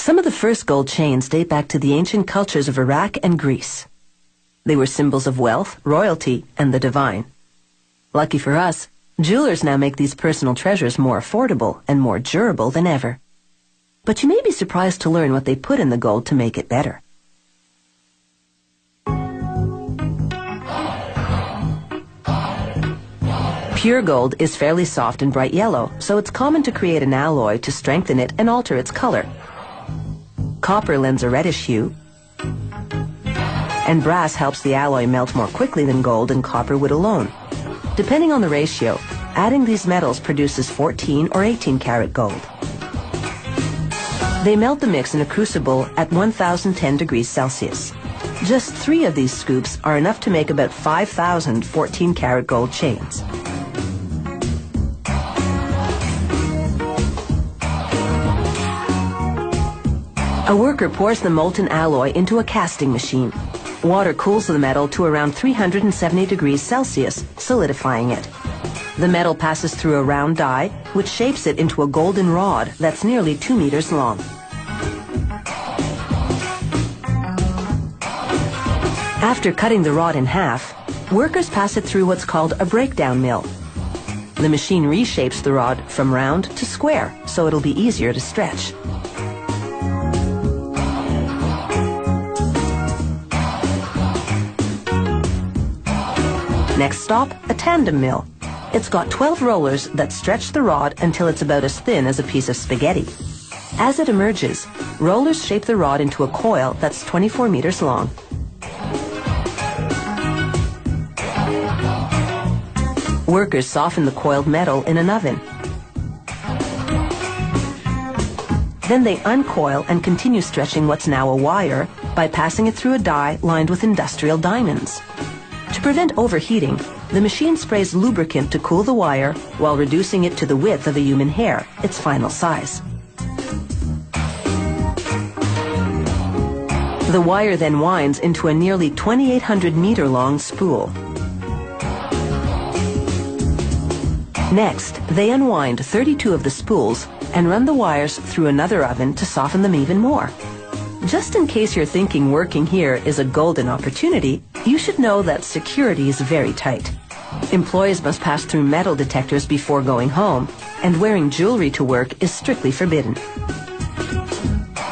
Some of the first gold chains date back to the ancient cultures of Iraq and Greece. They were symbols of wealth, royalty, and the divine. Lucky for us, jewelers now make these personal treasures more affordable and more durable than ever. But you may be surprised to learn what they put in the gold to make it better. Pure gold is fairly soft and bright yellow, so it's common to create an alloy to strengthen it and alter its color. Copper lends a reddish hue, and brass helps the alloy melt more quickly than gold and copper would alone. Depending on the ratio, adding these metals produces 14 or 18 karat gold. They melt the mix in a crucible at 1010 degrees Celsius. Just 3 of these scoops are enough to make about 5,000 14 karat gold chains. A worker pours the molten alloy into a casting machine. Water cools the metal to around 370 degrees Celsius, solidifying it. The metal passes through a round die, which shapes it into a golden rod that's nearly 2 meters long. After cutting the rod in half, workers pass it through what's called a breakdown mill. The machine reshapes the rod from round to square, so it'll be easier to stretch. Next stop, a tandem mill. It's got 12 rollers that stretch the rod until it's about as thin as a piece of spaghetti. As it emerges, rollers shape the rod into a coil that's 24 meters long. Workers soften the coiled metal in an oven. Then they uncoil and continue stretching what's now a wire by passing it through a die lined with industrial diamonds. To prevent overheating, the machine sprays lubricant to cool the wire while reducing it to the width of a human hair, its final size. The wire then winds into a nearly 2,800 meter long spool. Next, they unwind 32 of the spools and run the wires through another oven to soften them even more. Just in case you're thinking working here is a golden opportunity, you should know that security is very tight. Employees must pass through metal detectors before going home, and wearing jewelry to work is strictly forbidden.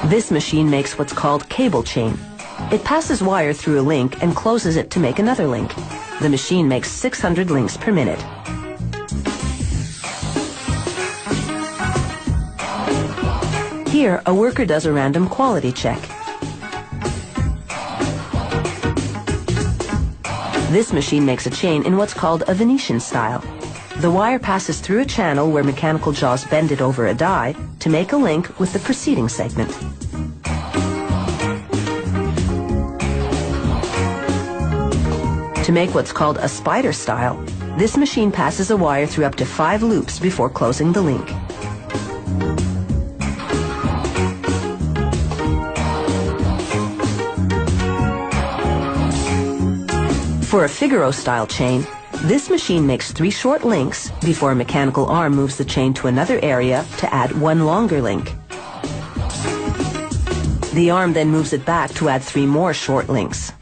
This machine makes what's called cable chain. It passes wire through a link and closes it to make another link. The machine makes 600 links per minute. Here, a worker does a random quality check. This machine makes a chain in what's called a Venetian style. The wire passes through a channel where mechanical jaws bend it over a die to make a link with the preceding segment. To make what's called a spider style, this machine passes a wire through up to 5 loops before closing the link. For a Figaro-style chain, this machine makes 3 short links before a mechanical arm moves the chain to another area to add 1 longer link. The arm then moves it back to add 3 more short links.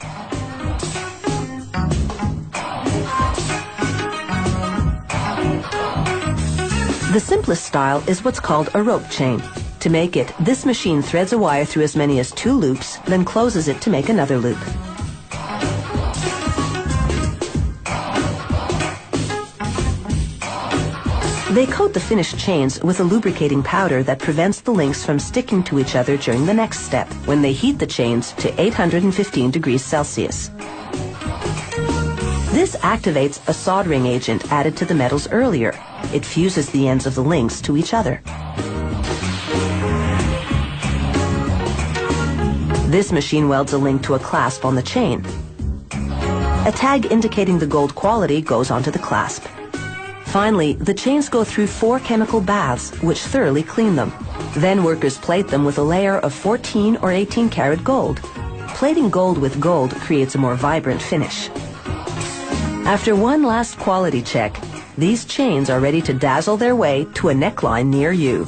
The simplest style is what's called a rope chain. To make it, this machine threads a wire through as many as 2 loops, then closes it to make another loop. They coat the finished chains with a lubricating powder that prevents the links from sticking to each other during the next step, when they heat the chains to 815 degrees Celsius. This activates a soldering agent added to the metals earlier. It fuses the ends of the links to each other. This machine welds a link to a clasp on the chain. A tag indicating the gold quality goes onto the clasp. Finally, the chains go through 4 chemical baths, which thoroughly clean them. Then workers plate them with a layer of 14 or 18 karat gold. Plating gold with gold creates a more vibrant finish. After one last quality check, these chains are ready to dazzle their way to a neckline near you.